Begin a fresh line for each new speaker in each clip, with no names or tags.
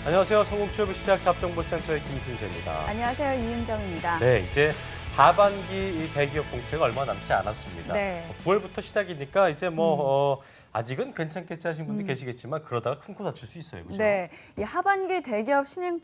안녕하세요. 성공취업의 시작 잡정보센터의 김순재입니다.
안녕하세요. 이은정입니다.
네, 이제 하반기 이 대기업 공채가 얼마 남지 않았습니다.
네. 9월부터
시작이니까 이제 아직은 괜찮겠지 하신 분도 계시겠지만 그러다가 큰 코 다칠 수 있어요. 그죠?
네, 이 하반기 대기업 신입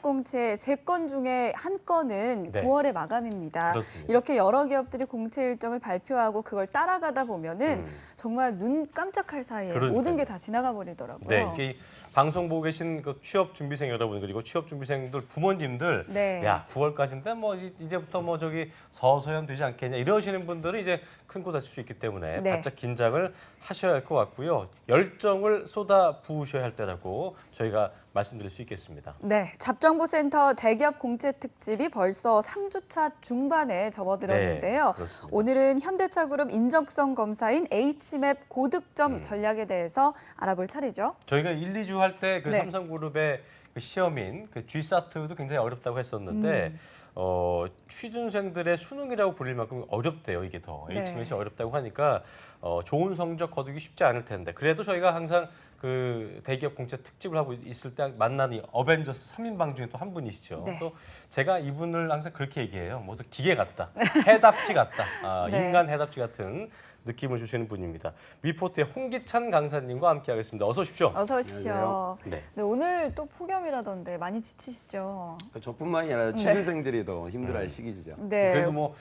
공채 3건 중에 1건은
네.
9월에 마감입니다.
그렇습니다.
이렇게 여러 기업들이 공채 일정을 발표하고 그걸 따라가다 보면은 정말 눈 깜짝할 사이에
그러니까요.
모든 게 다 지나가 버리더라고요.
네, 이게 방송 보고 계신 그 취업 준비생 여러분 그리고 취업 준비생들 부모님들,
네.
야 9월까지인데 뭐 이제부터 뭐 저기 서서히 되지 않겠냐 이러시는 분들은 이제 큰 코 다칠 수 있기 때문에
네.
바짝 긴장을 하셔야 할 것 같고요. 열정을 쏟아 부으셔야 할 때라고 저희가 말씀드릴 수 있겠습니다.
네, 잡정보센터 대기업 공채 특집이 벌써 3주차 중반에 접어들었는데요.
네, 그렇습니다.
오늘은 현대차그룹 인적성 검사인 H맵 고득점 전략에 대해서 알아볼 차례죠.
저희가 1, 2주 할 때 그
네.
삼성그룹의 그 시험인 그 G사트도 굉장히 어렵다고 했었는데 취준생들의 수능이라고 불릴 만큼 어렵대요. 이게 더
네.
H맵이 어렵다고 하니까 좋은 성적 거두기 쉽지 않을 텐데 그래도 저희가 항상 그 대기업 공채 특집을 하고 있을 때 만나는 어벤져스 3인방 중에 또 한 분이시죠.
네.
또 제가 이분을 항상 그렇게 얘기해요. 모두 기계 같다, 해답지 같다,
네.
인간 해답지 같은 느낌을 주시는 분입니다. 위포트의 홍기찬 강사님과 함께하겠습니다. 어서 오십시오.
어서 오십시오.
안녕하세요.
네.
네, 오늘 또 폭염이라던데 많이 지치시죠?
저뿐만이 아니라 취준생들이 더 힘들어할 시기죠.
네.
그래도 뭐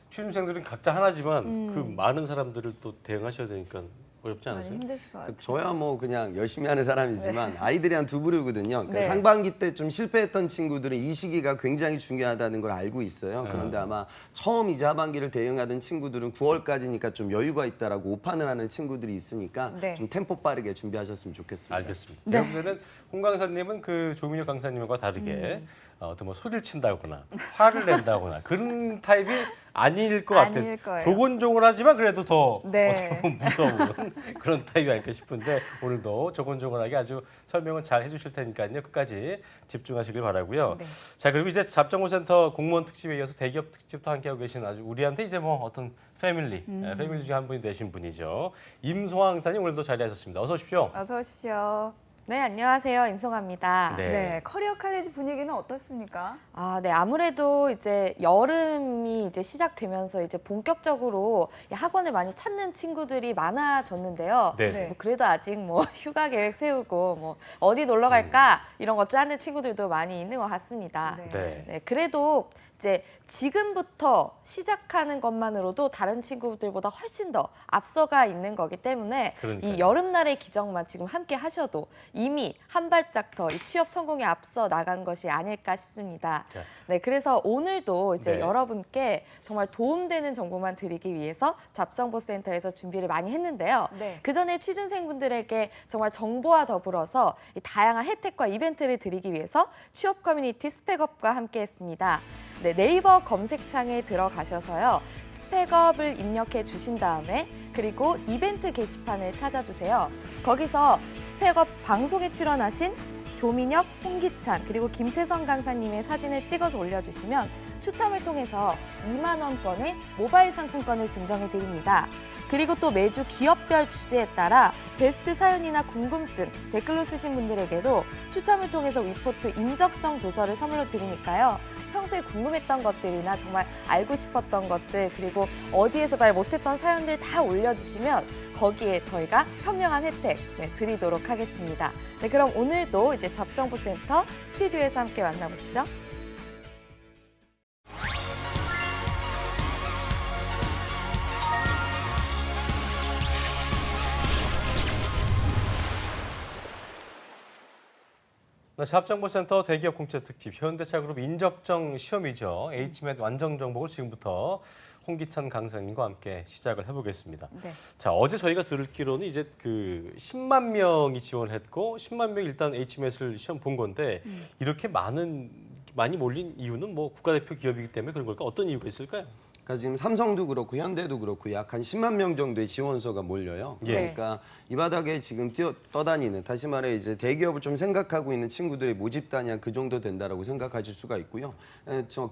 취준생들은 각자 하나지만 그 많은 사람들을 또 대응하셔야 되니까 어렵지
많이
않으세요?
힘드실 것 같아요.
저야 뭐 그냥 열심히 하는 사람이지만 아이들이 한 두 부류거든요. 그러니까
네.
상반기 때 좀 실패했던 친구들은 이 시기가 굉장히 중요하다는 걸 알고 있어요. 그런데 아마 처음 이제 하반기를 대응하던 친구들은 9월까지니까 좀 여유가 있다라고 오판을 하는 친구들이 있으니까
네.
좀 템포 빠르게 준비하셨으면 좋겠습니다.
알겠습니다.
네.
여러분들은 홍 강사님은 그 조민혁 강사님과 다르게 어떤 뭐 소리를 친다거나 화를 낸다거나 그런 타입이 아닐 것 같아요.
아닐 거예요.
조곤조곤하지만 그래도 더
네.
어떻게 보면 무서운 그런 타입이 아닐까 싶은데 오늘도 조곤조곤하게 아주 설명을 잘 해주실 테니까요. 끝까지 집중하시길 바라고요.
네.
자 그리고 이제 잡정보센터 공무원 특집에 이어서 대기업 특집도 함께하고 계신 아주 우리한테 이제 뭐 어떤 패밀리 중에 한 분이 되신 분이죠. 임송환 강사님 오늘도 자리하셨습니다. 어서 오십시오.
어서 오십시오.
네, 안녕하세요. 임송아입니다.
네. 커리어 칼리지 분위기는 어떻습니까?
네, 아무래도 이제 여름이 이제 시작되면서 이제 본격적으로 학원을 많이 찾는 친구들이 많아졌는데요.
네.
뭐 그래도 아직 뭐 휴가 계획 세우고 뭐 어디 놀러 갈까 이런 거 짜는 친구들도 많이 있는 것 같습니다.
네.
네.
그래도 이제 지금부터 시작하는 것만으로도 다른 친구들보다 훨씬 더 앞서가 있는 거기 때문에
그러니까요.
이 여름날의 기적만 지금 함께 하셔도 이미 한 발짝 더 이 취업 성공에 앞서 나간 것이 아닐까 싶습니다.
자.
네, 그래서 오늘도 이제
네.
여러분께 정말 도움되는 정보만 드리기 위해서 잡정보센터에서 준비를 많이 했는데요.
네.
그 전에 취준생분들에게 정말 정보와 더불어서 이 다양한 혜택과 이벤트를 드리기 위해서 취업 커뮤니티 스펙업과 함께했습니다. 네, 네이버 검색창에 들어가셔서요. 스펙업을 입력해 주신 다음에 그리고 이벤트 게시판을 찾아주세요. 거기서 스펙업 방송에 출연하신 조민혁, 홍기찬, 그리고 김태성 강사님의 사진을 찍어서 올려주시면 추첨을 통해서 2만 원권의 모바일 상품권을 증정해 드립니다. 그리고 또 매주 기업별 주제에 따라 베스트 사연이나 궁금증 댓글로 쓰신 분들에게도 추첨을 통해서 위포트 인적성 도서를 선물로 드리니까요. 평소에 궁금했던 것들이나 정말 알고 싶었던 것들 그리고 어디에서 말 못했던 사연들 다 올려주시면 거기에 저희가 현명한 혜택 드리도록 하겠습니다. 네, 그럼 오늘도 이제 잡정보센터 스튜디오에서 함께 만나보시죠.
잡정보센터 대기업 공채 특집 현대차그룹 인적정 시험이죠. H맵 완성 정복을 지금부터 홍기찬 강사님과 함께 시작을 해보겠습니다.
네.
자 어제 저희가 들을기로는 이제 그 10만 명이 지원했고 10만 명이 일단 H맵을 시험 본 건데 이렇게 많이 몰린 이유는 뭐 국가대표 기업이기 때문에 그런 걸까? 어떤 이유가 있을까요?
그러니까 지금 삼성도 그렇고 현대도 그렇고 약 한 10만 명 정도의 지원서가 몰려요.
예.
그러니까 이 바닥에 지금 떠다니는, 다시 말해 이제 대기업을 좀 생각하고 있는 친구들의 모집단이 한 그 정도 된다라고 생각하실 수가 있고요.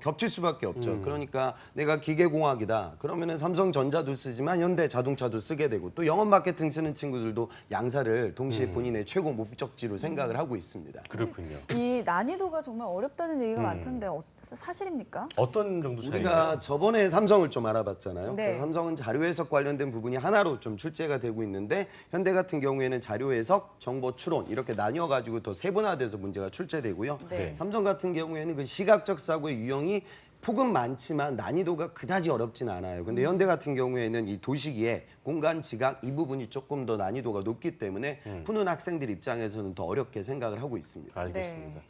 겹칠 수밖에 없죠. 그러니까 내가 기계공학이다. 그러면은 삼성전자도 쓰지만 현대자동차도 쓰게 되고, 또 영업 마케팅 쓰는 친구들도 양사를 동시에 본인의 최고 목적지로 생각을 하고 있습니다.
그렇군요.
이 난이도가 정말 어렵다는 얘기가 많던데 사실입니까?
어떤 정도 차이가?
우리가 저번에 삼성을 좀 알아봤잖아요.
네.
그래서 삼성은 자료 해석 관련된 부분이 하나로 좀 출제가 되고 있는데, 현대 같은 경우에는 자료 해석, 정보 추론 이렇게 나뉘어 가지고 더 세분화돼서 문제가 출제되고요.
네.
삼성 같은 경우에는 그 시각적 사고의 유형이 폭은 많지만 난이도가 그다지 어렵진 않아요. 근데 현대 같은 경우에는 이 도시기에 공간 지각 이 부분이 조금 더 난이도가 높기 때문에 푸는 학생들 입장에서는 더 어렵게 생각을 하고 있습니다.
알겠습니다.
네.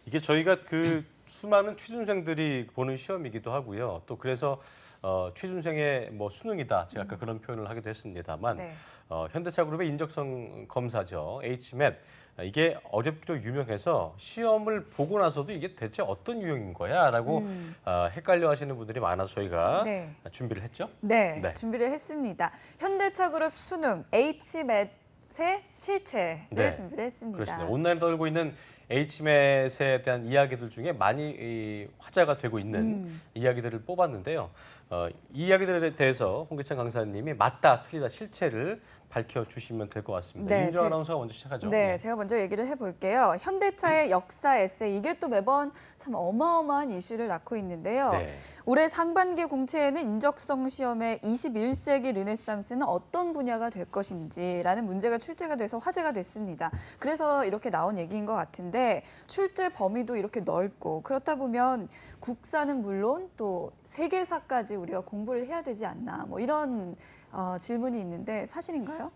이게 저희가 그 수많은 취준생들이 보는 시험이기도 하고요. 또 그래서 취준생의 뭐 수능이다. 제가 아까 그런 표현을 하기도 했습니다만
네.
현대차그룹의 인적성 검사죠. HMAT. 이게 어렵기로 유명해서 시험을 보고 나서도 이게 대체 어떤 유형인 거야라고 헷갈려 하시는 분들이 많아서 저희가
네.
준비를 했죠.
네,
네.
준비를 했습니다. 현대차그룹 수능 HMAT의 실체를
네.
준비를 했습니다.
그렇습니다. 온라인에 돌고 있는 HMAT에 대한 이야기들 중에 많이 화제가 되고 있는 이야기들을 뽑았는데요. 이 이야기들에 대해서 홍기찬 강사님이 맞다, 틀리다, 실체를 밝혀주시면 될 것 같습니다.
네,
임정 아나운서가 먼저 시작하죠.
네, 제가 먼저 얘기를 해볼게요. 현대차의 역사 에세이, 이게 또 매번 참 어마어마한 이슈를 낳고 있는데요.
네.
올해 상반기 공채에는 인적성 시험의 21세기 르네상스는 어떤 분야가 될 것인지라는 문제가 출제가 돼서 화제가 됐습니다. 그래서 이렇게 나온 얘기인 것 같은데, 출제 범위도 이렇게 넓고 그렇다 보면 국사는 물론 또 세계사까지 우리가 공부를 해야 되지 않나, 뭐 이런 질문이 있는데 사실인가요?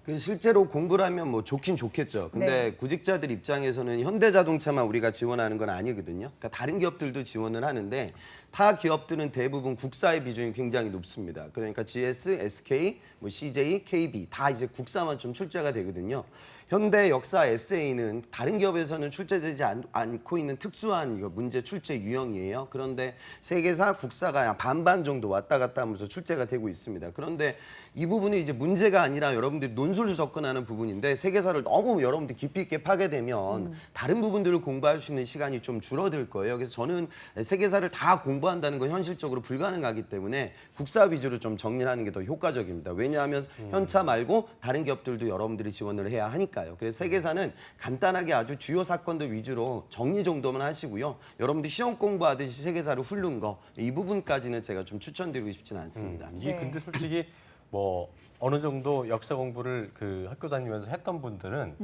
그 실제로 공부를 하면 뭐 좋긴 좋겠죠. 근데
네.
구직자들 입장에서는 현대자동차만 우리가 지원하는 건 아니거든요. 그러니까 다른 기업들도 지원을 하는데, 타 기업들은 대부분 국사의 비중이 굉장히 높습니다. 그러니까 GS, SK, 뭐 CJ, KB 다 이제 국사만 좀 출제가 되거든요. 현대 역사 에세이는 다른 기업에서는 출제되지 않고 있는 특수한 문제 출제 유형이에요. 그런데 세계사, 국사가 약 반반 정도 왔다 갔다 하면서 출제가 되고 있습니다. 그런데 이 부분이 이제 문제가 아니라 여러분들이 논술을 접근하는 부분인데, 세계사를 너무 여러분들이 깊이 있게 파게 되면 다른 부분들을 공부할 수 있는 시간이 좀 줄어들 거예요. 그래서 저는 세계사를 다 공부한다는 건 현실적으로 불가능하기 때문에 국사 위주로 좀 정리하는 게 더 효과적입니다. 왜냐하면 현차 말고 다른 기업들도 여러분들이 지원을 해야 하니까요. 그래서 세계사는 간단하게 아주 주요 사건들 위주로 정리 정도만 하시고요. 여러분들이 시험 공부하듯이 세계사를 훑는 거, 이 부분까지는 제가 좀 추천드리고 싶지는 않습니다.
이게
네.
근데 솔직히 뭐 어느 정도 역사 공부를 그 학교 다니면서 했던 분들은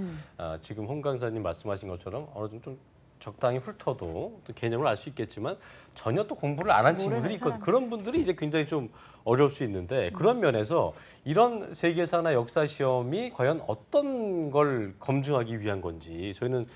지금 홍 강사님 말씀하신 것처럼 어느 정도 좀 적당히 훑어도 또 개념을 알 수 있겠지만, 전혀 또 공부를 안 한 친구들이 있거든요.
사람들.
그런 분들이 이제 굉장히 좀 어려울 수 있는데, 그런 면에서 이런 세계사나 역사 시험이 과연 어떤 걸 검증하기 위한 건지 저희는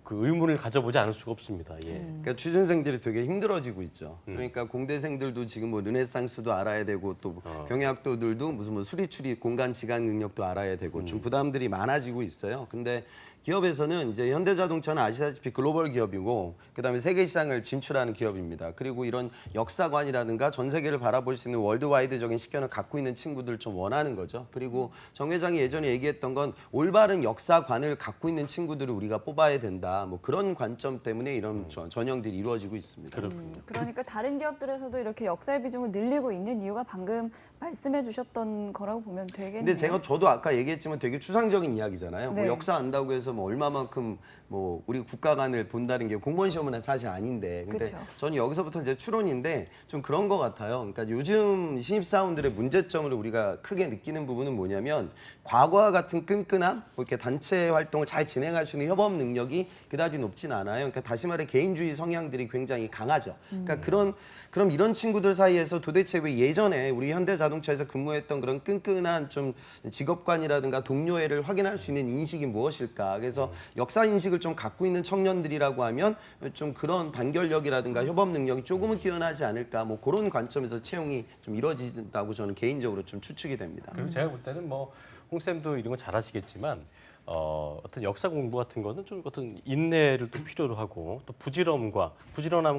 그 의문을 가져보지 않을 수가 없습니다. 예.
그러니까 취준생들이 되게 힘들어지고 있죠. 그러니까 공대생들도 지금 뭐 르네상스도 알아야 되고, 또 경영학도들도 무슨 뭐 수리추리 공간 지각 능력도 알아야 되고, 좀 부담들이 많아지고 있어요. 근데 기업에서는 이제 현대자동차는 아시다시피 글로벌 기업이고, 그다음에 세계 시장을 진출하는 기업입니다. 그리고 이런 역사관이라든가 전 세계를 바라볼 수 있는 월드와이드적인 시견을 갖고 있는 친구들 좀 원하는 거죠. 그리고 정 회장이 예전에 얘기했던 건 올바른 역사관을 갖고 있는 친구들을 우리가 뽑아야 된다. 뭐 그런 관점 때문에 이런 전형들이 이루어지고 있습니다.
그렇군요.
그러니까 다른 기업들에서도 이렇게 역사의 비중을 늘리고 있는 이유가 방금 말씀해 주셨던 거라고 보면 되겠네요.
근데 저도 아까 얘기했지만 되게 추상적인 이야기잖아요.
네.
뭐 역사 안다고 해서 뭐 얼마만큼 뭐 우리 국가관을 본다는 게 공무원 시험은 사실 아닌데, 근데
그쵸.
저는 여기서부터 이제 추론인데 좀 그런 것 같아요. 그러니까 요즘 신입사원들의 문제점을 우리가 크게 느끼는 부분은 뭐냐면, 과거와 같은 끈끈함, 뭐 이렇게 단체 활동을 잘 진행할 수 있는 협업 능력이 그다지 높진 않아요. 그러니까 다시 말해 개인주의 성향들이 굉장히 강하죠. 그러니까 그럼 이런 친구들 사이에서 도대체 왜 예전에 우리 현대자동차에서 근무했던 그런 끈끈한 좀 직업관이라든가 동료애를 확인할 수 있는 인식이 무엇일까? 그래서 역사 인식을 좀 갖고 있는 청년들이라고 하면 좀 그런 단결력이라든가 협업 능력이 조금은 뛰어나지 않을까? 뭐 그런 관점에서 채용이 좀 이루어진다고 저는 개인적으로 좀 추측이 됩니다.
그리고 제가 볼 때는 뭐 홍 쌤도 이런 거 잘하시겠지만, 어떤 역사 공부 같은 거는 좀 어떤 인내를 또 필요로 하고, 또 부지런함과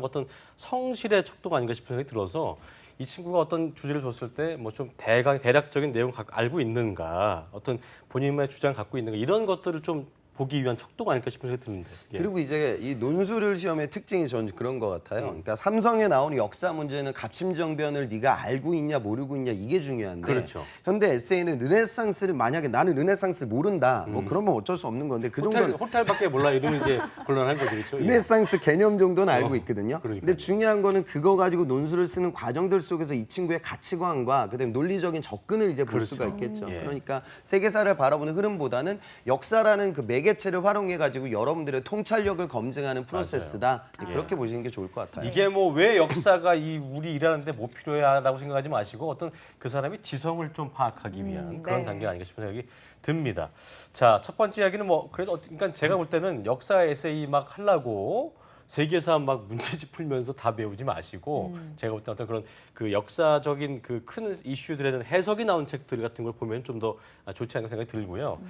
어떤 성실의 척도가 아닌가 싶은 생각이 들어서, 이 친구가 어떤 주제를 줬을 때 뭐 좀 대략적인 내용 알고 있는가, 어떤 본인만의 주장을 갖고 있는가 이런 것들을 좀 보기 위한 척도가 아닐까 싶은 생각이 드는데. 예.
그리고 이제 이 논술을 시험의 특징이 저는 그런 것 같아요. 그러니까 삼성에 나오는 역사 문제는 갑심정변을 네가 알고 있냐 모르고 있냐 이게 중요한데
그렇죠.
현대 에세이는 르네상스를 만약에 나는 르네상스 모른다 뭐 그러면 어쩔 수 없는 건데 그 정도는
호텔밖에 몰라 이러면 이제 곤란한 거죠, 그렇죠? 예.
르네상스 개념 정도는 알고 있거든요.
그러니까요.
근데 중요한 거는 그거 가지고 논술을 쓰는 과정들 속에서 이 친구의 가치관과 그다음에 논리적인 접근을 이제 볼 수가 있겠죠.
예.
그러니까 세계사를 바라보는 흐름보다는 역사라는 그 매개체를 활용해 가지고 여러분들의 통찰력을 검증하는 프로세스다. 그렇게 보시는 게 좋을 것 같아요.
이게 뭐 왜 역사가 이 우리 일하는데 뭐 필요하다고 생각하지 마시고 어떤 그 사람의 지성을 좀 파악하기 위한 그런
네.
단계가 아닌가 싶은 생각이 듭니다. 자, 첫 번째 이야기는 뭐 그래도 그러니까 제가 볼 때는 역사 에세이 막 하려고 세계사 막 문제집 풀면서 다 배우지 마시고 제가 볼 때 어떤 그런 그 역사적인 그 큰 이슈들에 대한 해석이 나온 책들 같은 걸 보면 좀 더 좋지 않을까 생각이 들고요.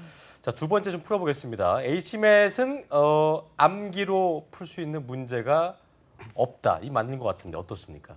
자, 두 번째 좀 풀어보겠습니다. HMAT은 암기로 풀 수 있는 문제가 없다. 이 맞는 것 같은데 어떻습니까?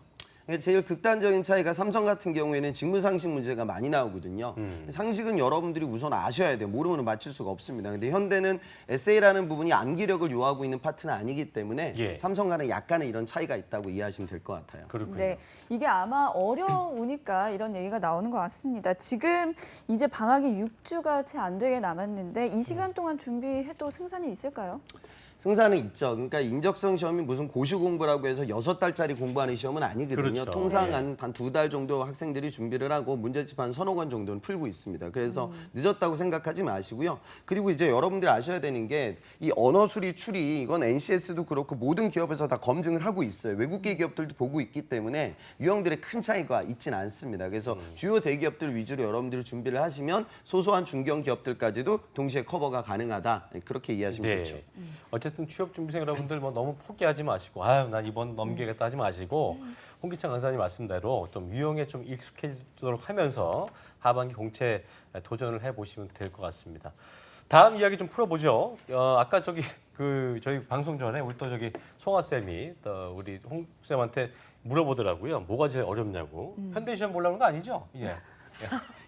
제일 극단적인 차이가 삼성 같은 경우에는 직무상식 문제가 많이 나오거든요. 상식은 여러분들이 우선 아셔야 돼요. 모르면 맞출 수가 없습니다. 근데 현대는 에세이라는 부분이 암기력을 요하고 있는 파트는 아니기 때문에
예.
삼성과는 약간의 이런 차이가 있다고 이해하시면 될 것 같아요.
그렇군요.
네, 이게 아마 어려우니까 이런 얘기가 나오는 것 같습니다. 지금 이제 방학이 6주가 채 안 되게 남았는데 이 시간 동안 준비해도 승산이 있을까요?
승산은 있죠. 그러니까 인적성 시험이 무슨 고시 공부라고 해서 6달짜리 공부하는 시험은 아니거든요.
그렇죠.
통상
예.
한 2달 정도 학생들이 준비를 하고 문제집 한 서너 권 정도는 풀고 있습니다. 그래서 늦었다고 생각하지 마시고요. 그리고 이제 여러분들이 아셔야 되는 게 이 언어 수리 추리 이건 NCS도 그렇고 모든 기업에서 다 검증을 하고 있어요. 외국계 기업들도 보고 있기 때문에 유형들의 큰 차이가 있진 않습니다. 그래서 주요 대기업들 위주로 여러분들이 준비를 하시면 소소한 중견 기업들까지도 동시에 커버가 가능하다. 그렇게 이해하시면
네.
되죠.
어쨌든 취업 준비생 여러분들 뭐 너무 포기하지 마시고 아유 난 이번 넘기겠다 하지 마시고 홍기창 강사님 말씀대로 좀 유형에 좀 익숙해지도록 하면서 하반기 공채 도전을 해보시면 될 것 같습니다. 다음 이야기 좀 풀어보죠. 아까 저기 저희 방송 전에 우리 또 저기 송아 쌤이 또 우리 홍 쌤한테 물어보더라고요. 뭐가 제일 어렵냐고. 현대 시험 보려는 거 아니죠? 예.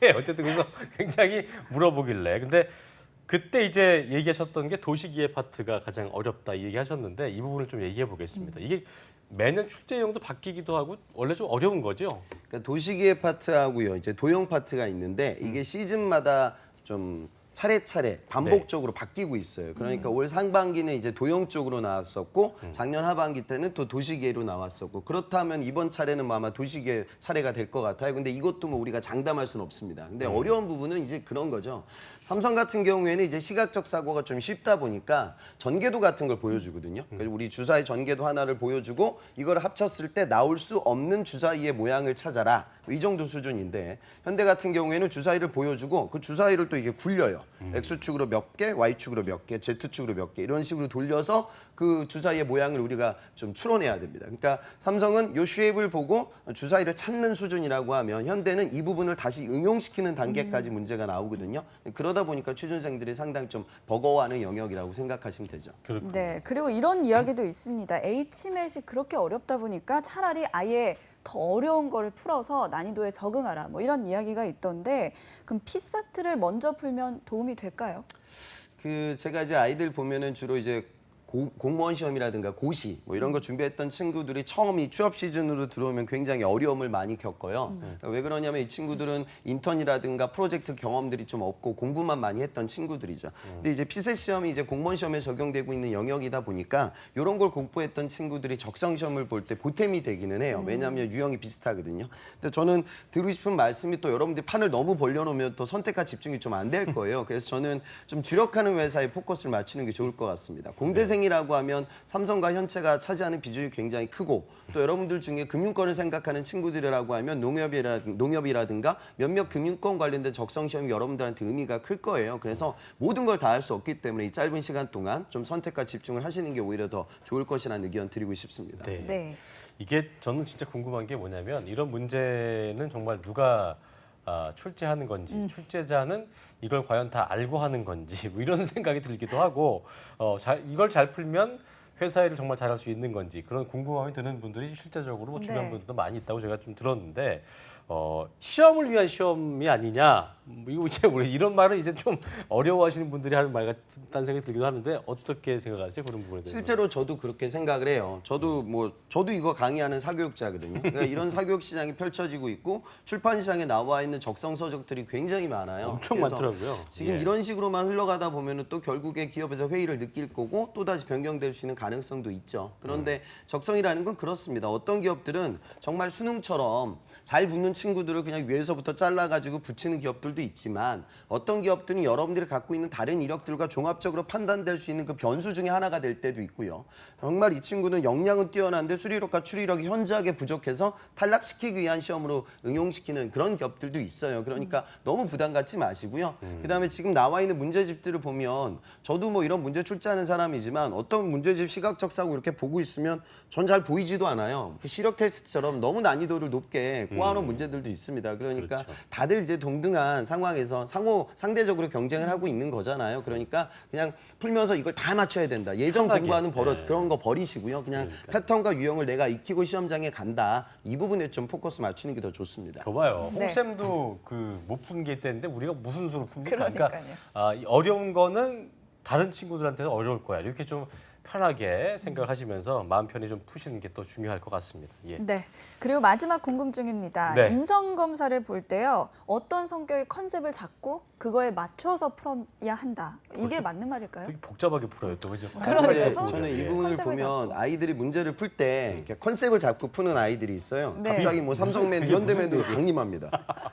예, 어쨌든 그래서 굉장히 물어보길래 근데. 그때 이제 얘기하셨던 게 도시기회 파트가 가장 어렵다 이 얘기하셨는데 이 부분을 좀 얘기해 보겠습니다. 이게 매년 출제형도 바뀌기도 하고 원래 좀 어려운 거죠?
그러니까 도시기회 파트하고요, 이제 도형 파트가 있는데 이게 시즌마다 좀 차례차례 반복적으로 바뀌고 있어요. 그러니까 올 상반기는 이제 도형 쪽으로 나왔었고 작년 하반기 때는 또 도시계로 나왔었고 그렇다면 이번 차례는 뭐 아마 도시계 차례가 될 것 같아요. 근데 이것도 뭐 우리가 장담할 수는 없습니다. 근데 어려운 부분은 이제 그런 거죠. 삼성 같은 경우에는 이제 시각적 사고가 좀 쉽다 보니까 전개도 같은 걸 보여주거든요. 그래서 우리 주사위 전개도 하나를 보여주고 이걸 합쳤을 때 나올 수 없는 주사위의 모양을 찾아라. 이 정도 수준인데 현대 같은 경우에는 주사위를 보여주고 그 주사위를 또 이게 굴려요. X축으로 몇 개, Y축으로 몇 개, Z축으로 몇 개 이런 식으로 돌려서 그 주사위의 모양을 우리가 좀 추론해야 됩니다. 그러니까 삼성은 요 쉐입을 보고 주사위를 찾는 수준이라고 하면 현대는 이 부분을 다시 응용시키는 단계까지 문제가 나오거든요. 그러다 보니까 취준생들이 상당히 좀 버거워하는 영역이라고 생각하시면 되죠.
그렇군요.
네, 그리고 이런 이야기도 있습니다. HMAT이 그렇게 어렵다 보니까 차라리 아예 더 어려운 거를 풀어서 난이도에 적응하라. 뭐 이런 이야기가 있던데 그럼 피사트를 먼저 풀면 도움이 될까요?
제가 이제 아이들 보면은 주로 이제 공무원 시험이라든가 고시 뭐 이런 거 준비했던 친구들이 처음 이 취업 시즌으로 들어오면 굉장히 어려움을 많이 겪어요. 그러니까 왜 그러냐면 이 친구들은 인턴이라든가 프로젝트 경험들이 좀 없고 공부만 많이 했던 친구들이죠. 근데 이제 피셋 시험이 이제 공무원 시험에 적용되고 있는 영역이다 보니까 이런 걸 공부했던 친구들이 적성 시험을 볼 때 보탬이 되기는 해요. 왜냐하면 유형이 비슷하거든요. 근데 저는 드리고 싶은 말씀이 또 여러분들이 판을 너무 벌려놓으면 또 선택과 집중이 좀 안 될 거예요. 그래서 저는 좀 주력하는 회사에 포커스를 맞추는 게 좋을 것 같습니다. 공대생 이라고 하면 삼성과 현체가 차지하는 비중이 굉장히 크고 또 여러분들 중에 금융권을 생각하는 친구들이라고 하면 농협이라든가 몇몇 금융권 관련된 적성 시험이 여러분들한테 의미가 클 거예요. 그래서 모든 걸 다 할 수 없기 때문에 이 짧은 시간 동안 좀 선택과 집중을 하시는 게 오히려 더 좋을 것이라는 의견 드리고 싶습니다.
네.
네.
이게 저는 진짜 궁금한 게 뭐냐면 이런 문제는 정말 누가 출제하는 건지 출제자는 이걸 과연 다 알고 하는 건지 뭐 이런 생각이 들기도 하고 이걸 잘 풀면 회사 일을 정말 잘할 수 있는 건지 그런 궁금함이 드는 분들이 실제적으로 뭐 주변
네.
분들도 많이 있다고 제가 좀 들었는데 시험을 위한 시험이 아니냐 이거 이제 우리 이런 말은 이제 좀 어려워하시는 분들이 하는 말 같다는 생각이 들기도 하는데 어떻게 생각하세요 그런 부분에 대해서?
실제로 저도 그렇게 생각을 해요. 저도 이거 강의하는 사교육자거든요. 그러니까 이런 사교육 시장이 펼쳐지고 있고 출판 시장에 나와 있는 적성 서적들이 굉장히 많아요.
엄청
그래서
많더라고요.
지금
예.
이런 식으로만 흘러가다 보면은 또 결국에 기업에서 회의를 느낄 거고 또 다시 변경될 수 있는 가능성도 있죠. 그런데 적성이라는 건 그렇습니다. 어떤 기업들은 정말 수능처럼 잘 붙는 친구들을 그냥 위에서부터 잘라가지고 붙이는 기업들도 있지만 어떤 기업들은 여러분들이 갖고 있는 다른 이력들과 종합적으로 판단될 수 있는 그 변수 중에 하나가 될 때도 있고요. 정말 이 친구는 역량은 뛰어난데 수리력과 추리력이 현저하게 부족해서 탈락시키기 위한 시험으로 응용시키는 그런 기업들도 있어요. 그러니까 너무 부담 갖지 마시고요. 그다음에 지금 나와 있는 문제집들을 보면 저도 뭐 이런 문제 출제하는 사람이지만 어떤 문제집 시각적 사고 이렇게 보고 있으면 전 잘 보이지도 않아요. 시력 테스트처럼 너무 난이도를 높게 꼬아놓은 문제들도 있습니다. 그러니까
그렇죠.
다들 이제 동등한 상황에서 상대적으로 경쟁을 하고 있는 거잖아요. 그러니까 그냥 풀면서 이걸 다 맞춰야 된다. 예전
편하게.
공부하는 버릇
네.
그런 거 버리시고요. 그냥 패턴과 유형을 내가 익히고 시험장에 간다. 이 부분에 좀 포커스 맞추는 게 더 좋습니다.
거 봐요.
네.
홍쌤도 그 못 푼 게 있다는데 우리가 무슨 수로 풉니까?
그러니까요.
이 어려운 거는 다른 친구들한테는 어려울 거야. 이렇게 좀 편하게 생각하시면서 마음 편히 좀 푸시는 게 또 중요할 것 같습니다. 예.
네. 그리고 마지막 궁금증입니다.
네.
인성 검사를 볼 때요. 어떤 성격의 컨셉을 잡고 그거에 맞춰서 풀어야 한다. 이게 맞는 말일까요?
되게 복잡하게 풀어요, 또 그죠?
그러니까요.
네,
서로
저는 이
예.
부분을
컨셉을
보면
잡고.
아이들이 문제를 풀 때 이렇게 컨셉을 잡고 푸는 아이들이 있어요.
네.
갑자기 뭐 삼성맨, 현대맨으로 강림합니다.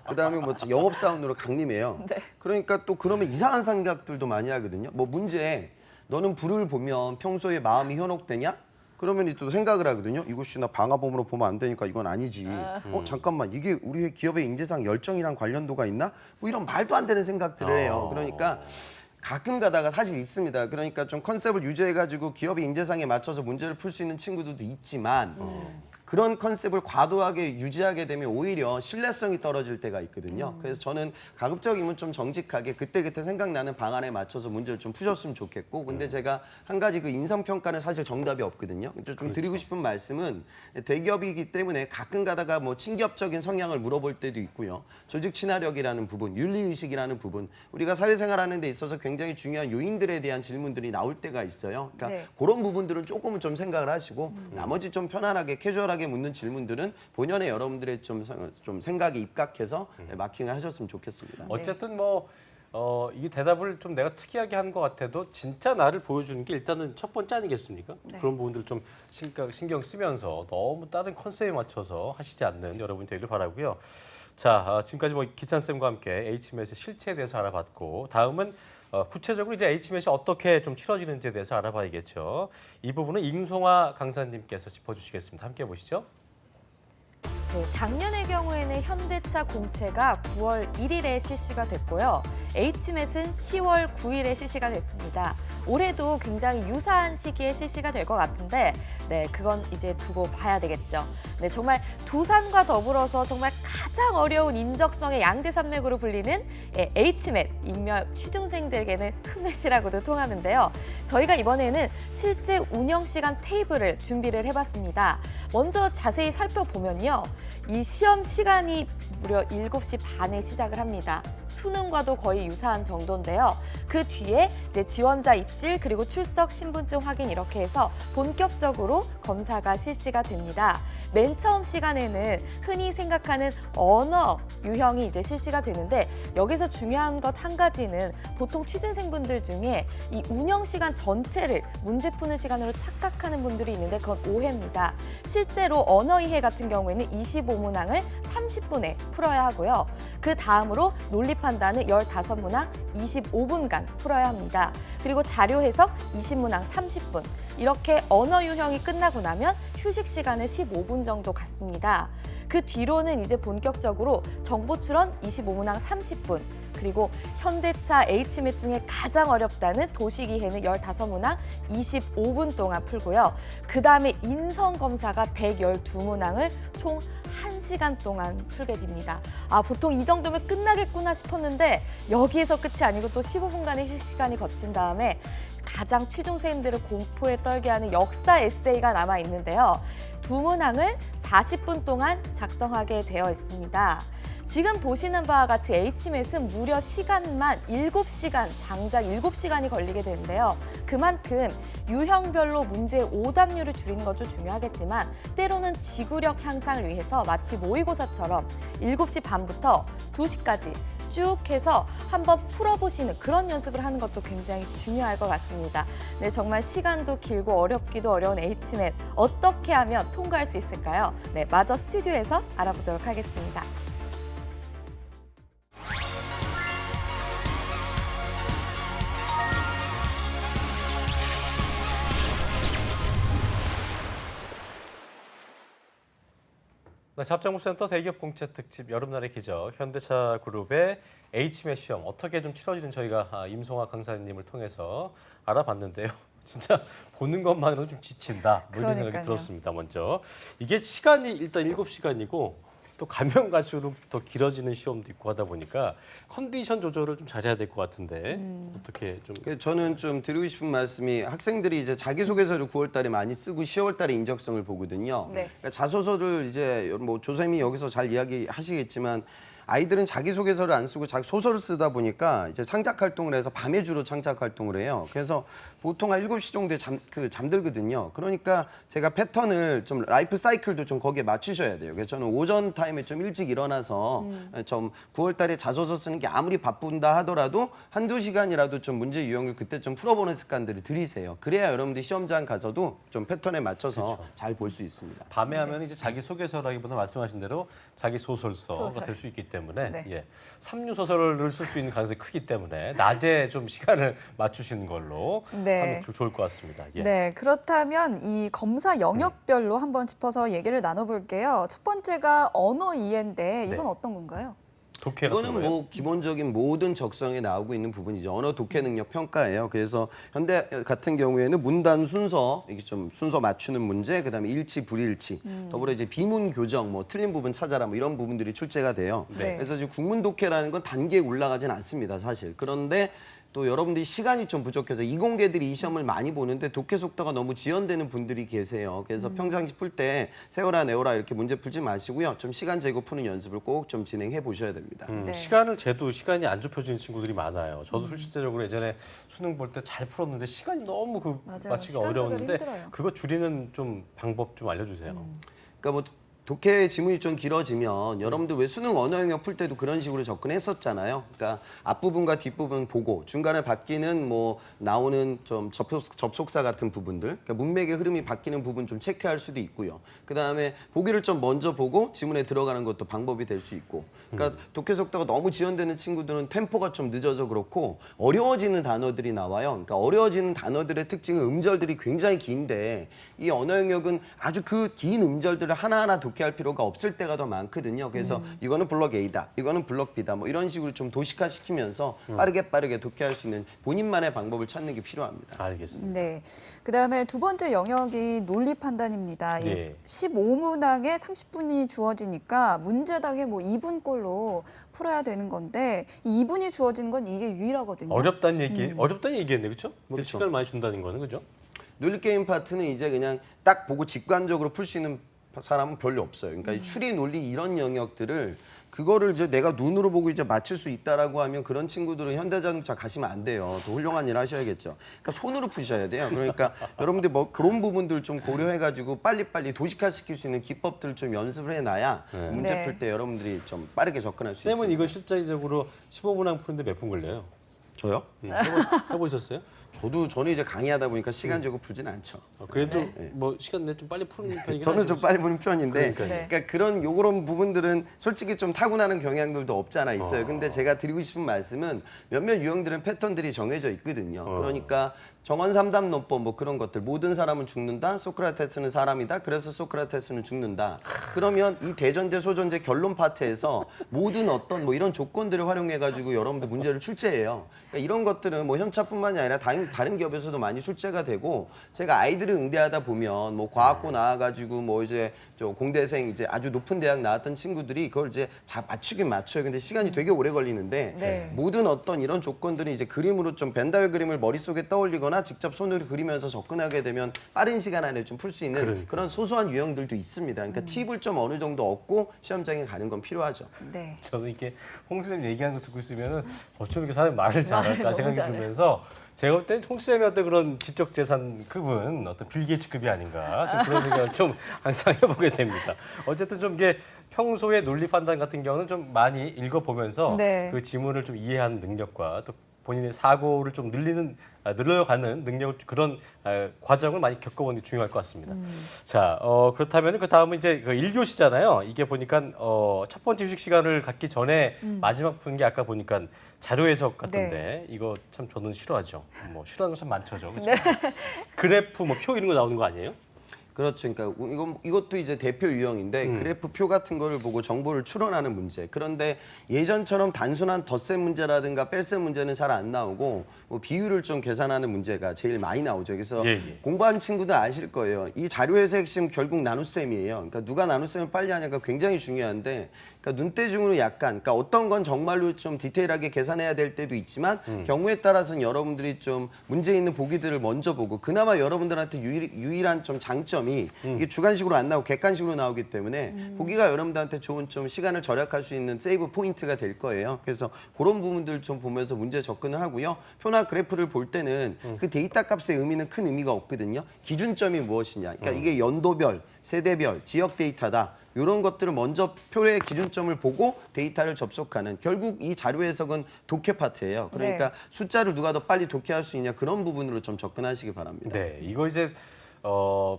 그다음에 뭐 영업사원으로 강림해요.
네.
그러니까 또 그러면 이상한 생각들도 많이 하거든요. 뭐 문제 너는 불을 보면 평소에 마음이 현혹되냐? 그러면 또 생각을 하거든요. 이것이 나 방화범으로 보면 안 되니까 이건 아니지. 잠깐만 이게 우리 기업의 인재상 열정이랑 관련도가 있나? 뭐 이런 말도 안 되는 생각들을 해요. 그러니까 가끔 가다가 사실 있습니다. 그러니까 좀 컨셉을 유지해가지고 기업의 인재상에 맞춰서 문제를 풀 수 있는 친구들도 있지만 그런 컨셉을 과도하게 유지하게 되면 오히려 신뢰성이 떨어질 때가 있거든요. 그래서 저는 가급적이면 좀 정직하게 그때그때 생각나는 방안에 맞춰서 문제를 좀 푸셨으면 좋겠고 근데 제가 한 가지 그 인성평가는 사실 정답이 없거든요. 좀 드리고 싶은 말씀은 대기업이기 때문에 가끔 가다가 뭐 친기업적인 성향을 물어볼 때도 있고요. 조직 친화력이라는 부분, 윤리의식이라는 부분 우리가 사회생활하는 데 있어서 굉장히 중요한 요인들에 대한 질문들이 나올 때가 있어요. 그러니까
네.
그런 부분들은 조금은 좀 생각을 하시고 나머지 좀 편안하게 캐주얼하게 묻는 질문들은 본연의 여러분들의 좀 생각에 입각해서 마킹을 하셨으면 좋겠습니다.
어쨌든 뭐 이게 대답을 좀 내가 특이하게 한 것 같아도 진짜 나를 보여주는 게 일단은 첫 번째 아니겠습니까?
네.
그런 부분들 좀 신경 쓰면서 너무 다른 컨셉에 맞춰서 하시지 않는 여러분이 되기를 바라고요. 자, 지금까지 뭐 기찬 쌤과 함께 HMS 실체에 대해서 알아봤고 다음은 구체적으로 이제 HMS이 어떻게 좀 치러지는지에 대해서 알아봐야겠죠. 이 부분은 임송아 강사님께서 짚어주시겠습니다. 함께 보시죠.
네, 작년의 경우에는 현대차 공채가 9월 1일에 실시가 됐고요. HMS는 10월 9일에 실시가 됐습니다. 올해도 굉장히 유사한 시기에 실시가 될 것 같은데 그건 이제 두고 봐야 되겠죠. 네, 정말 두산과 더불어서 정말 가장 어려운 인적성의 양대 산맥으로 불리는 HMS, 인명 취중생들에게는 흠맷이라고도 통하는데요. 저희가 이번에는 실제 운영 시간 테이블을 준비를 해봤습니다. 먼저 자세히 살펴보면요. 이 시험 시간이 무려 7시 반에 시작을 합니다. 수능과도 거의 유사한 정도인데요. 그 뒤에 이제 지원자 입실 그리고 출석 신분증 확인 이렇게 해서 본격적으로 검사가 실시가 됩니다. 맨 처음 시간에는 흔히 생각하는 언어 유형이 이제 실시가 되는데 여기서 중요한 것 한 가지는 보통 취준생분들 중에 이 운영 시간 전체를 문제 푸는 시간으로 착각하는 분들이 있는데 그건 오해입니다. 실제로 언어 이해 같은 경우에는 25문항을 30분에 풀어야 하고요. 그 다음으로 논리 판단은 15문항 25분간 풀어야 합니다. 그리고 자료 해석 20문항 30분. 이렇게 언어 유형이 끝나고 나면 휴식 시간을 15분 정도 갖습니다. 그 뒤로는 이제 본격적으로 정보 출원 25문항 30분, 그리고 현대차 HMS 중에 가장 어렵다는 도시기해는 15문항 25분 동안 풀고요. 그 다음에 인성검사가 112문항을 총 1시간 동안 풀게 됩니다. 보통 이 정도면 끝나겠구나 싶었는데 여기에서 끝이 아니고 또 15분간의 휴식 시간이 거친 다음에 가장 취중생들을 공포에 떨게 하는 역사 에세이가 남아 있는데요. 두 문항을 40분 동안 작성하게 되어 있습니다. 지금 보시는 바와 같이 H맷은 무려 시간만 7시간, 장작 7시간이 걸리게 되는데요. 그만큼 유형별로 문제의 오답률을 줄이는 것도 중요하겠지만 때로는 지구력 향상을 위해서 마치 모의고사처럼 7시 반부터 2시까지 쭉 해서 한번 풀어보시는 그런 연습을 하는 것도 굉장히 중요할 것 같습니다. 네, 정말 시간도 길고 어렵기도 어려운 H맷 어떻게 하면 통과할 수 있을까요? 네, 마저 스튜디오에서 알아보도록 하겠습니다.
네, 잡정무센터 대기업 공채 특집 여름날의 기적 현대차 그룹의 H맷 시험 어떻게 좀 치러지는 저희가 임송아 강사님을 통해서 알아봤는데요. 진짜 보는 것만으로 좀 지친다. 뭐 이런 생각이
그러니까요.
들었습니다. 먼저 이게 시간이 일단 7시간이고 또 가면 갈수록 더 길어지는 시험도 있고 하다 보니까 컨디션 조절을 좀 잘해야 될 것 같은데 어떻게 좀
그래서 저는 좀 드리고 싶은 말씀이 학생들이 이제 자기소개서를 9월 달에 많이 쓰고 10월 달에 인적성을 보거든요.
네.
그러니까 자소서를 이제 뭐 조쌤이 여기서 잘 이야기하시겠지만 아이들은 자기소개서를 안 쓰고 자기 소설을 쓰다 보니까 이제 창작 활동을 해서 밤에 주로 창작 활동을 해요. 그래서 보통 한 7시 정도에 잠들거든요. 그러니까 제가 패턴을 좀 라이프 사이클도 좀 거기에 맞추셔야 돼요. 그래서 저는 오전 타임에 좀 일찍 일어나서 좀 9월 달에 자소서 쓰는 게 아무리 바쁜다 하더라도 한두 시간이라도 좀 문제 유형을 그때 좀 풀어보는 습관들을 들이세요. 그래야 여러분들이 시험장 가서도 좀 패턴에 맞춰서 잘 볼 수 있습니다.
밤에 하면 이제 자기 소개서라기보다 말씀하신 대로 자기 소설서가
소설.
될 수 있기 때문에
네.
예, 삼류 소설을 쓸 수 있는 가능성이 크기 때문에 낮에 좀 시간을 맞추시는 걸로
네.
하면 좋을 것 같습니다. 예.
네, 그렇다면 이 검사 영역별로 한번 짚어서 얘기를 나눠볼게요. 첫 번째가 언어 이해인데 이건
네.
어떤 건가요?
독해 같은
이거는
거예요?
뭐 기본적인 모든 적성에 나오고 있는 부분이죠. 언어 독해 능력 평가예요. 그래서 현대 같은 경우에는 문단 순서, 이게 좀 순서 맞추는 문제, 그다음에 일치, 불일치, 더불어 이제 비문 교정, 뭐 틀린 부분 찾아라, 뭐 이런 부분들이 출제가 돼요.
네.
그래서 지금 국문 독해라는 건 단계에 올라가진 않습니다, 사실. 그런데 또 여러분들이 시간이 좀 부족해서 이공계들이 이 시험을 많이 보는데 독해 속도가 너무 지연되는 분들이 계세요. 그래서 평상시 풀 때 세워라 내워라 이렇게 문제 풀지 마시고요. 좀 시간 재고 푸는 연습을 꼭 좀 진행해 보셔야 됩니다.
네.
시간을 재도 시간이 안 좁혀지는 친구들이 많아요. 저도 실질적으로 예전에 수능 볼 때 잘 풀었는데 시간이 너무
맞아요.
맞추기가
시간 조절이
어려웠는데
힘들어요.
그거 줄이는 좀 방법 좀 알려주세요.
그러니까 뭐 독해 지문이 좀 길어지면 여러분들 왜 수능 언어 영역 풀 때도 그런 식으로 접근했었잖아요. 그러니까 앞부분과 뒷부분 보고 중간에 바뀌는 뭐 나오는 좀 접속사 같은 부분들, 그러니까 문맥의 흐름이 바뀌는 부분 좀 체크할 수도 있고요. 그다음에 보기를 좀 먼저 보고 지문에 들어가는 것도 방법이 될 수 있고. 그러니까 독해 속도가 너무 지연되는 친구들은 템포가 좀 늦어져 그렇고 어려워지는 단어들이 나와요. 그러니까 어려워지는 단어들의 특징은 음절들이 굉장히 긴데 이 언어 영역은 아주 그 긴 음절들을 하나하나 독해할 필요가 없을 때가 더 많거든요. 그래서 이거는 블록 A다, 이거는 블록 B다, 뭐 이런 식으로 좀 도식화시키면서 빠르게 독해할 수 있는 본인만의 방법을 찾는 게 필요합니다.
알겠습니다.
네. 그다음에 두 번째 영역이 논리 판단입니다.
네.
이 15문항에 30분이 주어지니까 문제당에 뭐 2분꼴로 풀어야 되는 건데 이 2분이 주어지는 건 이게 유일하거든요.
어렵다는 얘기했네, 그렇죠? 뭐
그쵸.
시간을 많이 준다는 거는 그죠?
논리 게임 파트는 이제 그냥 딱 보고 직관적으로 풀 수 있는 사람은 별로 없어요. 그러니까 이 추리, 논리 이런 영역들을 그거를 이제 내가 눈으로 보고 이제 맞출 수 있다라고 하면 그런 친구들은 현대자동차 가시면 안 돼요. 또 훌륭한 일 하셔야겠죠. 그러니까 손으로 푸셔야 돼요. 그러니까 여러분들 뭐 그런 부분들 좀 고려해가지고 빨리빨리 도식화시킬 수 있는 기법들을 좀 연습을 해놔야 문제
네.
풀 때 여러분들이 좀 빠르게 접근할 수 있어요.
쌤은 이거 실제적으로 15분항 푸는데 몇 분 걸려요?
저요?
해보셨어요?
저는 이제 강의하다 보니까 시간 재고 풀진 않죠.
그래도 뭐 시간 내 좀 빨리 푸는 편이긴
저는
하죠.
좀 빨리 보는 편인데,
그러니까요.
그러니까 그런 요런 부분들은 솔직히 좀 타고나는 경향들도 없지 않아 있어요. 근데 제가 드리고 싶은 말씀은 몇몇 유형들은 패턴들이 정해져 있거든요. 그러니까 정원 삼담 논법 뭐 그런 것들, 모든 사람은 죽는다, 소크라테스는 사람이다, 그래서 소크라테스는 죽는다. 그러면 이 대전제 소전제 결론 파트에서 모든 어떤 뭐 이런 조건들을 활용해 가지고 여러분들 문제를 출제해요. 그러니까 이런 것들은 뭐 현차뿐만이 아니라 당연 다른 기업에서도 많이 출제가 되고 제가 아이들을 응대하다 보면 뭐 과학고 나와가지고 뭐 이제 저 공대생 이제 아주 높은 대학 나왔던 친구들이 그걸 이제 맞추긴 맞춰요. 근데 시간이 되게 오래 걸리는데
네.
모든 어떤 이런 조건들이 이제 그림으로 좀 벤다이어 그림을 머릿속에 떠올리거나 직접 손으로 그리면서 접근하게 되면 빠른 시간 안에 좀 풀 수 있는
그러니까.
그런 소소한 유형들도 있습니다. 그러니까 팁을 좀 어느 정도 얻고 시험장에 가는 건 필요하죠.
네.
저는 이렇게 홍 선생님 얘기하는 거 듣고 있으면은 어쩜 이렇게 사람이 말을 잘할까
너무
생각이
잘해.
들면서 제가 볼 때는 홍 쌤의 어떤 그런 지적 재산급은 어떤 빌 게이츠급이 아닌가 좀 그런 생각을 좀 항상 해보게 됩니다. 어쨌든 좀 이게 평소에 논리 판단 같은 경우는 좀 많이 읽어보면서
네.
그 지문을 좀 이해하는 능력과 또 본인의 사고를 좀 늘려가는 능력을 그런 과정을 많이 겪어보는 게 중요할 것 같습니다. 자, 그렇다면 그 다음은 이제 그 1교시잖아요. 이게 보니까 첫 번째 휴식 시간을 갖기 전에 마지막 푸는 게 아까 보니까 자료 해석 같은데 이거 참 저는 싫어하죠. 뭐 싫어하는 거 참 많죠, 그렇죠? 그래프, 뭐 표 이런 거 나오는 거 아니에요?
그렇죠. 그러니까 이것도 이제 대표 유형인데 그래프 표 같은 거를 보고 정보를 추론하는 문제. 그런데 예전처럼 단순한 덧셈 문제라든가 뺄셈 문제는 잘 안 나오고 뭐 비율을 좀 계산하는 문제가 제일 많이 나오죠. 그래서
예, 예.
공부한 친구들 아실 거예요. 이 자료에서 핵심 결국 나눗셈이에요. 그러니까 누가 나눗셈을 빨리 하냐가 굉장히 중요한데 그러니까 눈대중으로 약간 그러니까 어떤 건 정말로 좀 디테일하게 계산해야 될 때도 있지만 경우에 따라서는 여러분들이 좀 문제 있는 보기들을 먼저 보고 그나마 여러분들한테 유일한 좀 장점이 이게 주관식으로 안 나오고 객관식으로 나오기 때문에 보기가 여러분들한테 좋은 좀 시간을 절약할 수 있는 세이브 포인트가 될 거예요. 그래서 그런 부분들 좀 보면서 문제 접근을 하고요. 표나 그래프를 볼 때는 그 데이터 값의 의미는 큰 의미가 없거든요. 기준점이 무엇이냐. 그러니까 이게 연도별, 세대별, 지역 데이터다. 이런 것들을 먼저 표의 기준점을 보고 데이터를 접속하는 결국 이 자료 해석은 독해 파트예요. 그러니까
네.
숫자를 누가 더 빨리 독해할 수 있냐 그런 부분으로 좀 접근하시기 바랍니다.
네, 이거 이제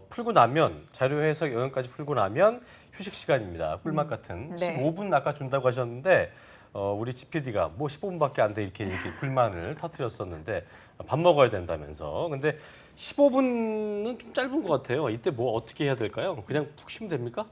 풀고 나면 자료 해석 영역까지 풀고 나면 휴식 시간입니다. 꿀맛 같은
네.
15분 아까 준다고 하셨는데 우리 GPD가 뭐 15분밖에 안 돼 이렇게 불만을 터뜨렸었는데 밥 먹어야 된다면서. 근데 15분은 좀 짧은 것 같아요. 이때 뭐 어떻게 해야 될까요? 그냥 푹 쉬면 됩니까?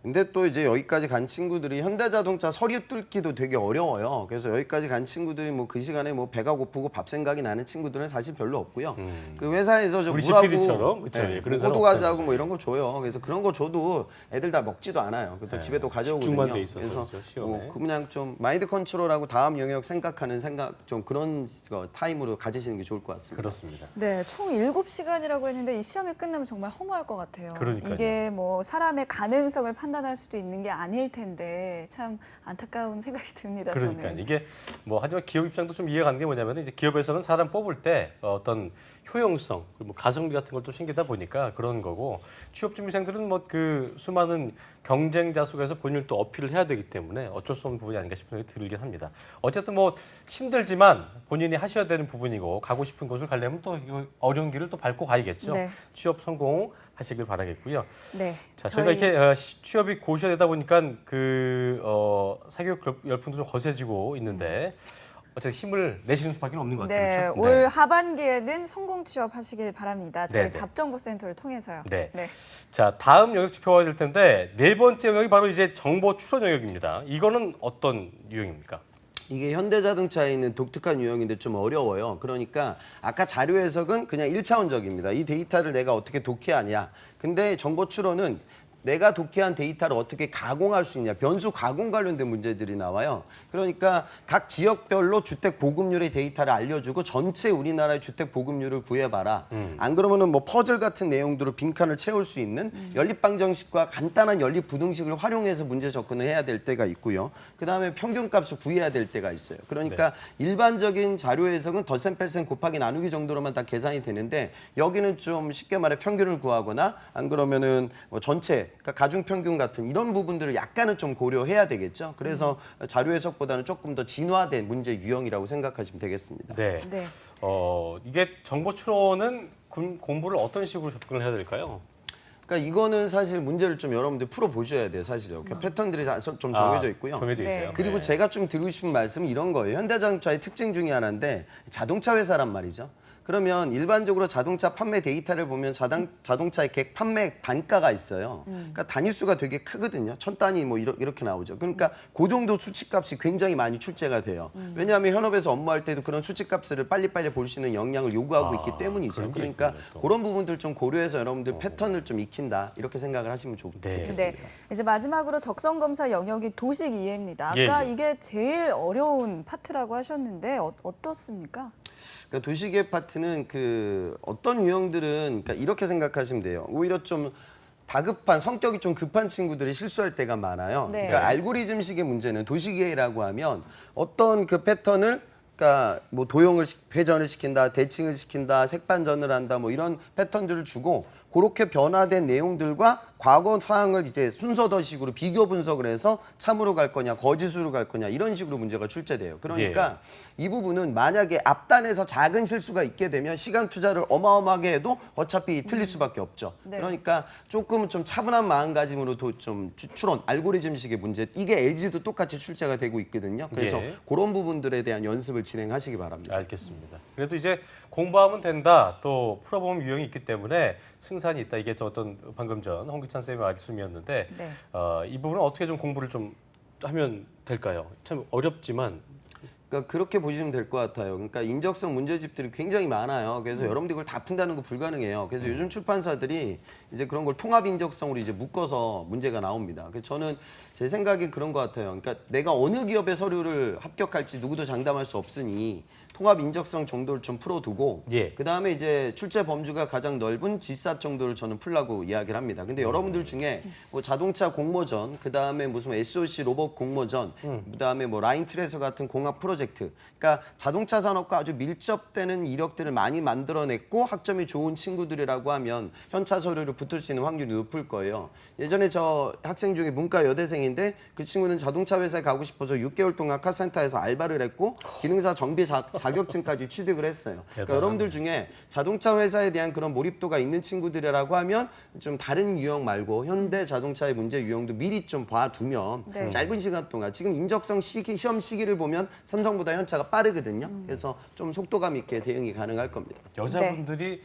근데 또 이제 여기까지 간 친구들이 현대자동차 서류 뚫기도 되게 어려워요. 그래서 여기까지 간 친구들이 뭐 그 시간에 뭐 배가 고프고 밥 생각이 나는 친구들은 사실 별로 없고요. 그 회사에서 저
우리
물하고
GPD처럼 그쵸? 예, 그런 사람
호두 과자하고
없다면서요.
뭐 이런 거 줘요. 그래서 그런 거 줘도 애들 다 먹지도 않아요. 또
네.
집에 또 가져오거든요.
집중만 돼 있어서
그래서
그렇죠, 시험에.
뭐 그냥 좀 마인드 컨트롤하고 다음 영역 생각하는 생각 좀 그런 타임으로 가지시는 게 좋을 것 같습니다.
그렇습니다.
네, 총 7시간이라고 했는데 이 시험이 끝나면 정말 허무할 것 같아요.
그러니까요.
이게 뭐 사람의 가능성을 판단할 수도 있는 게 아닐 텐데 참 안타까운 생각이 듭니다.
그러니까
저는.
이게 뭐 하지만 기업 입장도 좀 이해가 가는 게 뭐냐면 이제 기업에서는 사람 뽑을 때 어떤 효용성, 그리고 뭐 가성비 같은 걸 또 챙기다 보니까 그런 거고 취업 준비생들은 뭐 그 수많은 경쟁자 속에서 본인을 또 어필을 해야 되기 때문에 어쩔 수 없는 부분이 아닌가 싶은 생각이 들긴 합니다. 어쨌든 뭐 힘들지만 본인이 하셔야 되는 부분이고 가고 싶은 곳을 가려면 또 이거 어려운 길을 또 밟고 가야겠죠.
네.
취업 성공하시길 바라겠고요.
네.
자, 저희가 이렇게 취업이 고시가 되다 보니까 사교육 열풍도 좀 거세지고 있는데 어쨌든 힘을 내시는 수밖에 없는 것 같아요.
네,
그렇죠?
올 하반기에는 성공 취업하시길 바랍니다. 저희
네, 네.
잡정보센터를 통해서요.
네. 자, 다음 영역 짚어봐야 될 텐데 네 번째 영역이 바로 이제 정보 추론 영역입니다. 이거는 어떤 유형입니까?
이게 현대자동차에 있는 독특한 유형인데 좀 어려워요. 그러니까 아까 자료 해석은 그냥 1차원적입니다. 이 데이터를 내가 어떻게 독해하냐. 근데 정보 추론은 내가 독해한 데이터를 어떻게 가공할 수 있냐. 변수 가공 관련된 문제들이 나와요. 그러니까 각 지역별로 주택 보급률의 데이터를 알려주고 전체 우리나라의 주택 보급률을 구해봐라. 안 그러면은 뭐 퍼즐 같은 내용들을 빈칸을 채울 수 있는 연립방정식과 간단한 연립부등식을 활용해서 문제 접근을 해야 될 때가 있고요. 그다음에 평균값을 구해야 될 때가 있어요. 그러니까 일반적인 자료 해석은 덧셈 뺄셈 곱하기 나누기 정도로만 다 계산이 되는데 여기는 좀 쉽게 말해 평균을 구하거나 안 그러면은 뭐 전체 그러니까 가중평균 같은 이런 부분들을 약간은 좀 고려해야 되겠죠. 그래서 자료 해석보다는 조금 더 진화된 문제 유형이라고 생각하시면 되겠습니다.
네.
네.
이게 정보 추론은 공부를 어떤 식으로 접근을 해야 될까요?
그러니까 이거는 사실 문제를 좀 여러분들 풀어 보셔야 돼요, 사실요. 패턴들이 좀 정해져 있고요.
정해져
네.
있어요.
그리고
네.
제가 좀 드리고 싶은 말씀은 이런 거예요. 현대자동차의 특징 중에 하나인데 자동차 회사란 말이죠. 그러면 일반적으로 자동차 판매 데이터를 보면 자동차의 객 판매 단가가 있어요. 그러니까 단위수가 되게 크거든요. 1000단위 뭐 이렇게 나오죠. 그러니까 그 정도 수치값이 굉장히 많이 출제가 돼요. 왜냐하면 현업에서 업무할 때도 그런 수치값을 빨리빨리 볼 수 있는 역량을 요구하고 있기 때문이죠.
그런 게
그러니까
있군요, 또.
그런 부분들 좀 고려해서 여러분들 패턴을 좀 익힌다 이렇게 생각을 하시면 좋겠습니다.
네. 이제 마지막으로 적성 검사 영역이 도식 이해입니다.
예,
아까
예.
이게 제일 어려운 파트라고 하셨는데 어떻습니까?
그러니까 도시계획 파트는 그 어떤 유형들은 그러니까 이렇게 생각하시면 돼요. 오히려 좀 다급한 성격이 좀 급한 친구들이 실수할 때가 많아요.
네.
그러니까 알고리즘식의 문제는 도시계획이라고 하면 어떤 그 패턴을 그러니까 뭐 도형을 회전을 시킨다, 대칭을 시킨다, 색반전을 한다, 뭐 이런 패턴들을 주고 그렇게 변화된 내용들과 과거 사항을 이제 순서더식으로 비교 분석을 해서 참으로 갈 거냐, 거짓으로 갈 거냐 이런 식으로 문제가 출제돼요. 그러니까 이 부분은 만약에 앞단에서 작은 실수가 있게 되면 시간 투자를 어마어마하게 해도 어차피 틀릴 수밖에 없죠.
네.
그러니까 조금 좀 차분한 마음가짐으로도 좀 추론, 알고리즘식의 문제 이게 LG도 똑같이 출제가 되고 있거든요. 그래서
예.
그런 부분들에 대한 연습을 진행하시기 바랍니다.
알겠습니다. 그래도 이제 공부하면 된다. 또 풀어보면 유형이 있기 때문에 승산이 있다. 이게 저 어떤 방금 전 홍기찬 쌤의 말씀이었는데
네.
이 부분은 어떻게 좀 공부를 좀 하면 될까요? 참 어렵지만
그러니까 그렇게 보시면 될 것 같아요. 그러니까 인적성 문제집들이 굉장히 많아요. 그래서 여러분들이 그걸 다 푼다는 거 불가능해요. 그래서 요즘 출판사들이 이제 그런 걸 통합 인적성으로 이제 묶어서 문제가 나옵니다. 그래서 저는 제 생각이 그런 것 같아요. 그러니까 내가 어느 기업의 서류를 합격할지 누구도 장담할 수 없으니 통합 인적성 정도를 좀 풀어두고
예.
그 다음에 이제 출제 범주가 가장 넓은 G4 정도를 저는 풀라고 이야기를 합니다. 근데 여러분들 중에 뭐 자동차 공모전, 그 다음에 무슨 SOC 로봇 공모전, 그 다음에 뭐 라인 트레이서 같은 공학 프로젝트, 그러니까 자동차 산업과 아주 밀접되는 이력들을 많이 만들어냈고 학점이 좋은 친구들이라고 하면 현차 서류를 붙을 수 있는 확률이 높을 거예요. 예전에 저 학생 중에 문과 여대생인데 그 친구는 자동차 회사에 가고 싶어서 6개월 동안 카센터에서 알바를 했고 기능사 정비 자격증까지 취득을 했어요. 그러니까 여러분들 중에 자동차 회사에 대한 그런 몰입도가 있는 친구들이라고 하면 좀 다른 유형 말고 현대 자동차의 문제 유형도 미리 좀 봐두면
네.
짧은 시간 동안 지금 인적성 시험 시기를 보면 삼성보다 현차가 빠르거든요. 그래서 좀 속도감 있게 대응이 가능할 겁니다.
여자분들이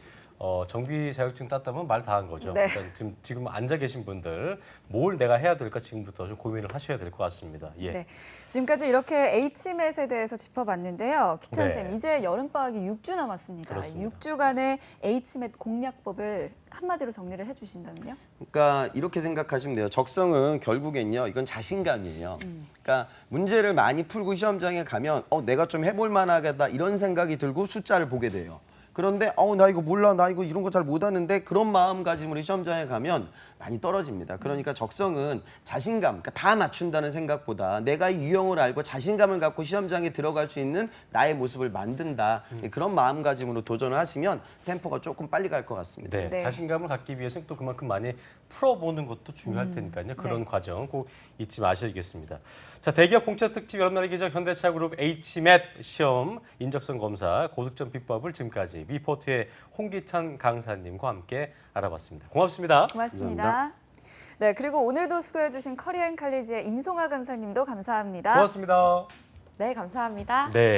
정비 자격증 땄다면 말 다 한 거죠.
네.
그러니까 지금 앉아 계신 분들 뭘 내가 해야 될까 지금부터 좀 고민을 하셔야 될 것 같습니다. 예.
네. 지금까지 이렇게 H맷에 대해서 짚어봤는데요. 기찬 쌤,
네.
이제 여름방학이 6주 남았습니다.
그렇습니다.
6주간의 H맷 공략법을 한마디로 정리를 해주신다면요?
그러니까 이렇게 생각하시면 돼요. 적성은 결국엔요. 이건 자신감이에요. 그러니까 문제를 많이 풀고 시험장에 가면 내가 좀 해볼 만하겠다 이런 생각이 들고 숫자를 보게 돼요. 그런데 나 이거 몰라, 나 이거 이런 거 잘 못하는데 그런 마음가짐으로 시험장에 가면 많이 떨어집니다. 그러니까 적성은 자신감, 그러니까 다 맞춘다는 생각보다 내가 이 유형을 알고 자신감을 갖고 시험장에 들어갈 수 있는 나의 모습을 만든다. 그런 마음가짐으로 도전을 하시면 템포가 조금 빨리 갈 것 같습니다.
네,
네.
자신감을 갖기 위해서는 또 그만큼 많이 풀어보는 것도 중요할 테니까요. 그런
네.
과정 꼭 잊지 마셔야겠습니다. 자, 대기업 공채 특집 여름날 기적 현대차그룹 H맷 시험 인적성 검사 고득점 비법을 지금까지 미포트의 홍기찬 강사님과 함께 알아봤습니다. 고맙습니다.
고맙습니다. 네, 그리고 오늘도 수고해주신 커리앤칼리지의 임송아 강사님도 감사합니다.
고맙습니다.
네, 감사합니다.
네.